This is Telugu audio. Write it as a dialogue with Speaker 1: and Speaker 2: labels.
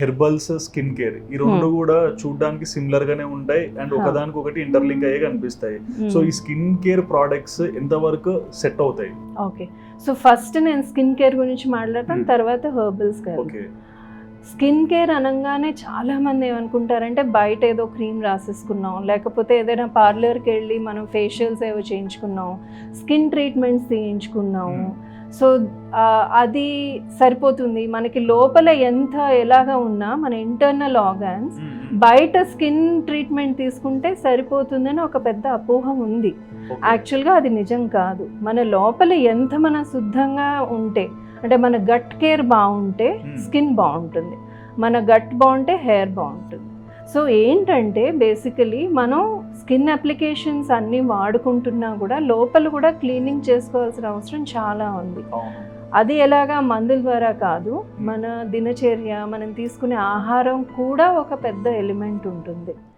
Speaker 1: హెర్బల్స్, స్కిన్ కేర్ ఈ రెండు కూడా చూడడానికి సిమిలర్ గానే ఉంటాయి అండ్ ఒకదానికి ఒకటి ఇంటర్లింక్ అయ్యే కనిపిస్తాయి. సో ఈ స్కిన్ కేర్ ప్రోడక్ట్స్ ఎంత వరకు సెట్ అవుతాయి?
Speaker 2: ఓకే, సో ఫస్ట్ నేను స్కిన్ కేర్ గురించి మాట్లాడతాను, తర్వాత herbals care.
Speaker 1: Okay,
Speaker 2: skin care అనగానే చాలా మంది ఏమనుకుంటారంటే బయట ఏదో క్రీమ్ రాసేసుకున్నాం, లేకపోతే ఏదైనా పార్లర్కి వెళ్ళి మనం ఫేషియల్స్ ఏవో చేయించుకున్నాం, స్కిన్ ట్రీట్మెంట్స్ చేయించుకున్నాము, సో అది సరిపోతుంది. మనకి లోపల ఎంత ఎలాగా ఉన్నా మన ఇంటర్నల్ ఆర్గాన్స్ బయట స్కిన్ ట్రీట్మెంట్ తీసుకుంటే సరిపోతుందని ఒక పెద్ద అపోహ ఉంది. యాక్చువల్గా అది నిజం కాదు. మన లోపల ఎంత మన శుద్ధంగా ఉంటే, అంటే మన గట్ కేర్ బాగుంటే స్కిన్ బాగుంటుంది, మన గట్ బాగుంటే హెయిర్ బాగుంటుంది. సో ఏంటంటే బేసికలీ మనం స్కిన్ అప్లికేషన్స్ అన్నీ వాడుకుంటున్నా కూడా లోపల కూడా క్లీనింగ్ చేసుకోవాల్సిన అవసరం చాలా ఉంది. అది ఎలాగా మందుల ద్వారా కాదు, మన దినచర్య, మనం తీసుకునే ఆహారం కూడా ఒక పెద్ద ఎలిమెంట్ ఉంటుంది.